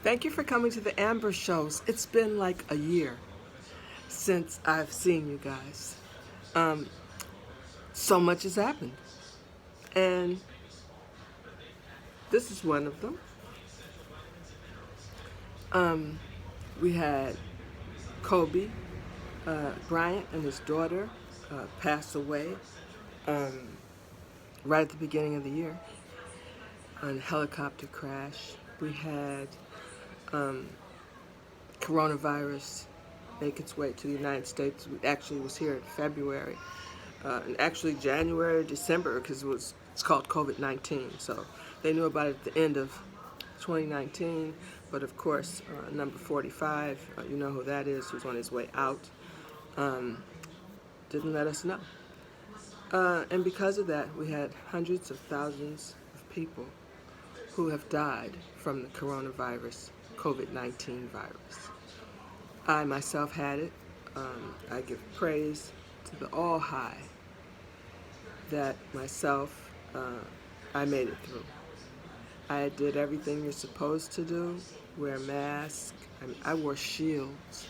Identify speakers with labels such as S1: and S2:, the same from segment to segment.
S1: Thank you for coming to the Amber Shows. It's been like a year since I've seen you guys. Um, so much has happened, and this is one of them. We had Kobe Bryant and his daughter pass away right at the beginning of the year on a helicopter crash. We had coronavirus make its way to the United States. It actually was here in February, and actually January, December, because it's called COVID-19. So they knew about it at the end of 2019, but of course, number 45, you know who that is, who's on his way out, didn't let us know. And because of that, we had hundreds of thousands of people who have died from the coronavirus, COVID-19 virus. I myself had it. I give praise to the All High that myself, I made it through. I did everything you're supposed to do, wear a mask. I wore shields.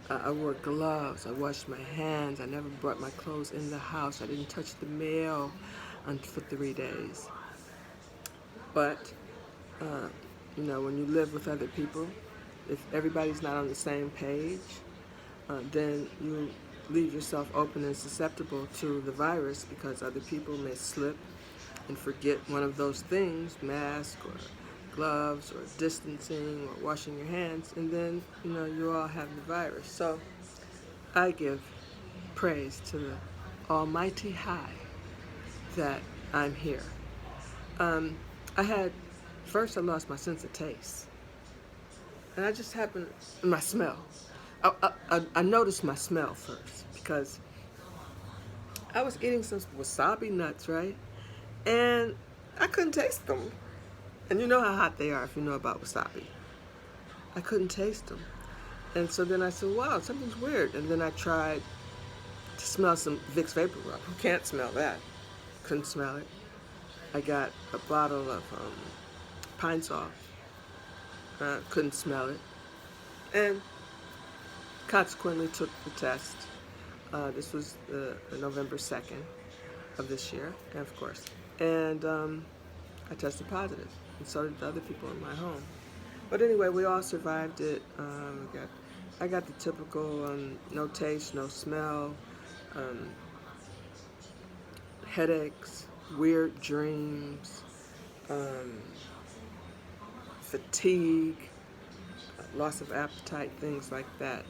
S1: I wore gloves. I washed my hands. I never brought my clothes in the house. I didn't touch the mail for 3 days. But, when you live with other people, if everybody's not on the same page, then you leave yourself open and susceptible to the virus because other people may slip and forget one of those things, mask or gloves or distancing or washing your hands, and then, you all have the virus. So I give praise to the Almighty High that I'm here. First I lost my sense of taste. And I just happened, my smell. I noticed my smell first because I was eating some wasabi nuts, right? And I couldn't taste them. And you know how hot they are if you know about wasabi. I couldn't taste them. And so then I said, wow, something's weird. And then I tried to smell some Vicks Vapor Rub. Who can't smell that? Couldn't smell it. I got a bottle of Pine Sol. Couldn't smell it. And consequently took the test. This was November 2nd of this year, of course. And I tested positive, and so did the other people in my home. But anyway, we all survived it. I got the typical no taste, no smell, headaches, weird dreams, fatigue, loss of appetite, things like that.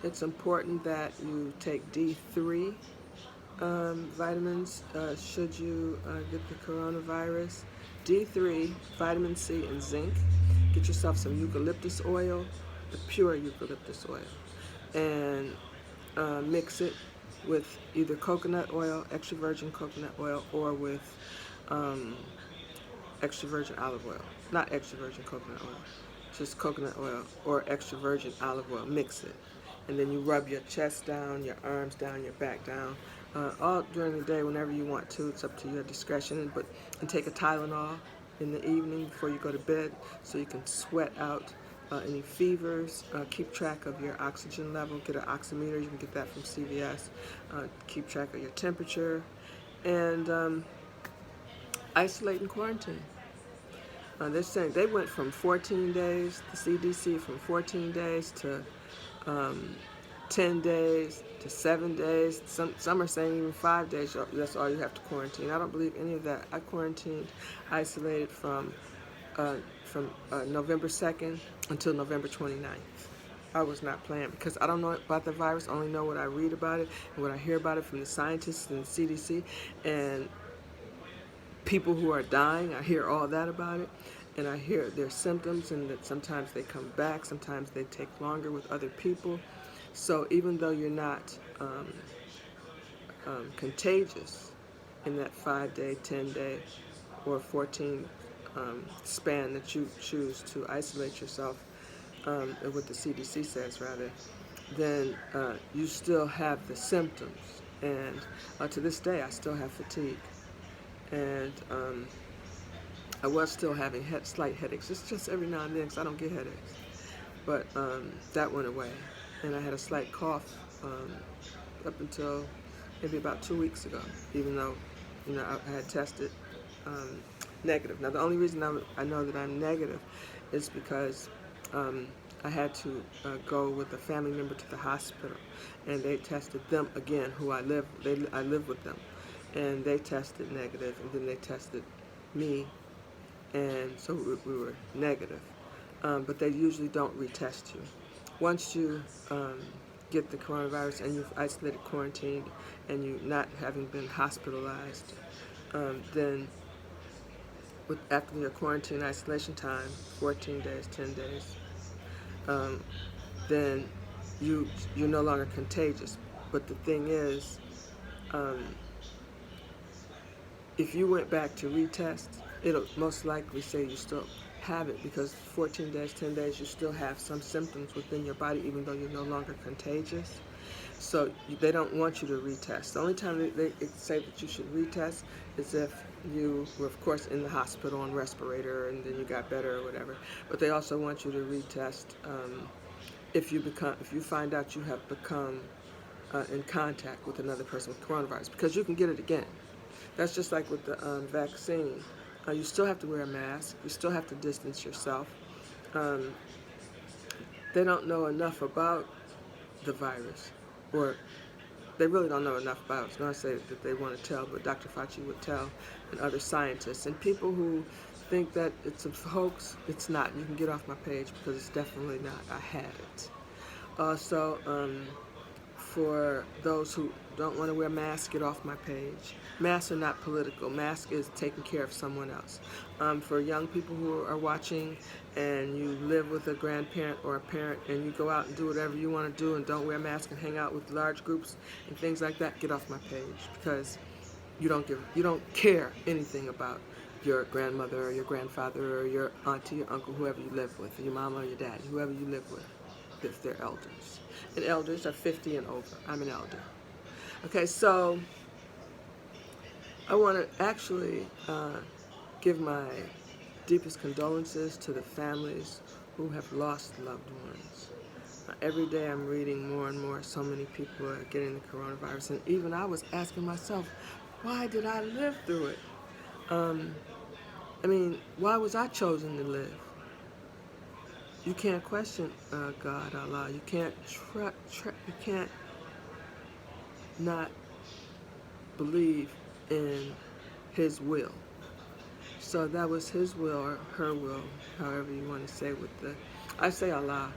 S1: It's important that you take D3 vitamins should you get the coronavirus. D3, vitamin C, and zinc. Get yourself some eucalyptus oil, the pure eucalyptus oil, and mix it with either coconut oil, extra virgin coconut oil, or with extra virgin olive oil. Not extra virgin coconut oil, just coconut oil or extra virgin olive oil. Mix it. And then you rub your chest down, your arms down, your back down, all during the day whenever you want to. It's up to your discretion. And take a Tylenol in the evening before you go to bed so you can sweat out any fevers. Keep track of your oxygen level. Get an oximeter. You can get that from CVS. Keep track of your temperature. And isolate and quarantine. They're saying they went from 14 days, the CDC, from 14 days to 10 days to 7 days. Some are saying even 5 days, that's all you have to quarantine. I don't believe any of that. I quarantined, isolated from November 2nd until November 29th. I was not playing because I don't know about the virus. I only know what I read about it and what I hear about it from the scientists and the CDC and people who are dying. I hear all that about it, and I hear their symptoms and that sometimes they come back, sometimes they take longer with other people. So even though you're not contagious in that 5-day, 10-day, or 14 span that you choose to isolate yourself, what the CDC says rather, then you still have the symptoms. And to this day, I still have fatigue. And I was still having slight headaches. It's just every now and then because I don't get headaches. But that went away. And I had a slight cough up until maybe about 2 weeks ago, even though, I had tested um, negative. Now, the only reason I know that I'm negative is because I had to go with a family member to the hospital, and they tested them again, who I live with them, and they tested negative, and then they tested me, and so we were negative. But they usually don't retest you. Once you get the coronavirus and you've isolated, quarantined, and you not having been hospitalized, then after your quarantine isolation time, 14 days, 10 days, um, then you're no longer contagious. But the thing is, um, if you went back to retest, it'll most likely say you still have it because 14 days, 10 days, you still have some symptoms within your body even though you're no longer contagious. So they don't want you to retest. The only time they say that you should retest is if you were, of course, in the hospital on respirator and then you got better or whatever. But they also want you to retest if you find out you have become in contact with another person with coronavirus, because you can get it again. That's just like with the vaccine. You still have to wear a mask. You still have to distance yourself. Um, they don't know enough about the virus, or they really don't know enough about it. It's not say that they want to tell, but Dr. Fauci would tell, and other scientists. And people who think that it's a hoax, it's not. You can get off my page because it's definitely not. I had it. Also, for those who don't want to wear masks, get off my page. Masks are not political. Mask is taking care of someone else. For young people who are watching and you live with a grandparent or a parent and you go out and do whatever you want to do and don't wear a mask and hang out with large groups and things like that, get off my page because you don't care anything about your grandmother or your grandfather or your auntie or uncle, whoever you live with, your mama or your daddy, whoever you live with, if they're elders. And elders are 50 and over. I'm an elder. Okay, so I want to actually give my deepest condolences to the families who have lost loved ones. Every day I'm reading more and more, so many people are getting the coronavirus, and even I was asking myself, why did I live through it? Why was I chosen to live? You can't question God, Allah. You can't you can't not believe in His will. So that was His will or her will, however you want to say. I say Allah.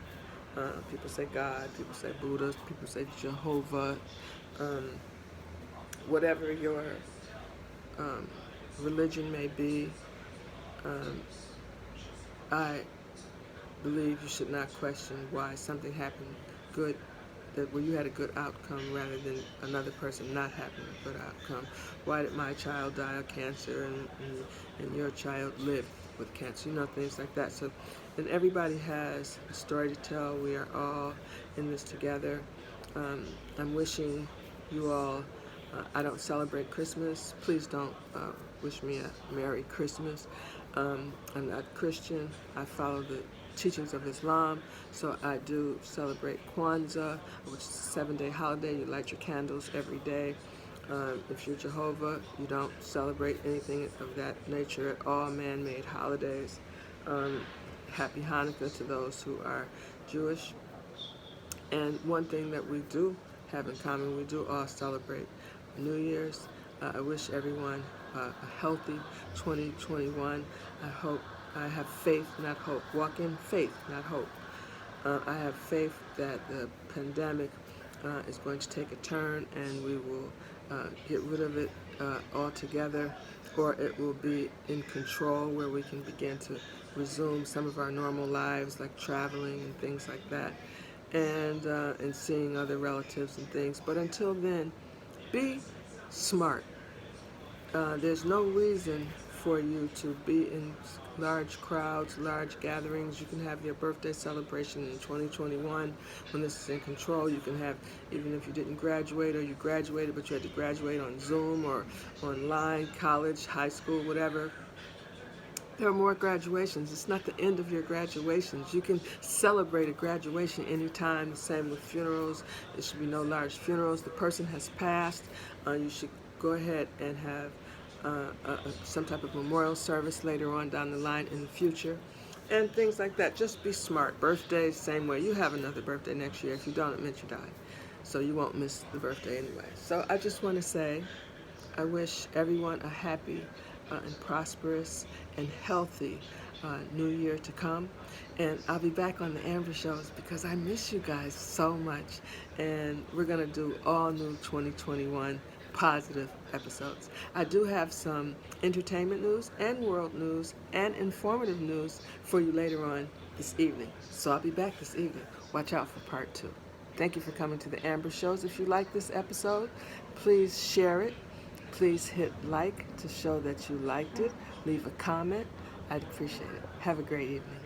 S1: People say God. People say Buddha. People say Jehovah. Whatever your religion may be, I believe you should not question why something happened good, where you had a good outcome rather than another person not having a good outcome. Why did my child die of cancer and your child live with cancer? Things like that. So, and everybody has a story to tell. We are all in this together. I'm wishing you all, I don't celebrate Christmas. Please don't wish me a Merry Christmas. I'm not Christian. I follow the teachings of Islam, so I do celebrate Kwanzaa, which is a 7-day holiday. You light your candles every day. If you're Jehovah, you don't celebrate anything of that nature at all, man-made holidays. Happy Hanukkah to those who are Jewish. And one thing that we do have in common, we do all celebrate New Year's. I wish everyone a healthy 2021. I have faith, not hope. Walk in faith, not hope. I have faith that the pandemic is going to take a turn and we will get rid of it altogether, or it will be in control where we can begin to resume some of our normal lives, like traveling and things like that, and seeing other relatives and things. But until then, be smart. There's no reason for you to be in large crowds, large gatherings. You can have your birthday celebration in 2021 when this is in control. You can have, even if you didn't graduate or you graduated but you had to graduate on Zoom or online, college, high school, whatever. There are more graduations. It's not the end of your graduations. You can celebrate a graduation anytime. The same with funerals. There should be no large funerals. The person has passed. You should go ahead and have some type of memorial service later on down the line in the future. And things like that. Just be smart. Birthdays, same way. You have another birthday next year. If you don't, it means you died. So you won't miss the birthday anyway. So I just want to say I wish everyone a happy and prosperous and healthy new year to come. And I'll be back on the Amber Shows because I miss you guys so much. And we're going to do all new 2021 positive episodes. I do have some entertainment news and world news and informative news for you later on this evening. So I'll be back this evening. Watch out for part 2. Thank you for coming to the Amber Shows. If you like this episode, please share it. Please hit like to show that you liked it. Leave a comment. I'd appreciate it. Have a great evening.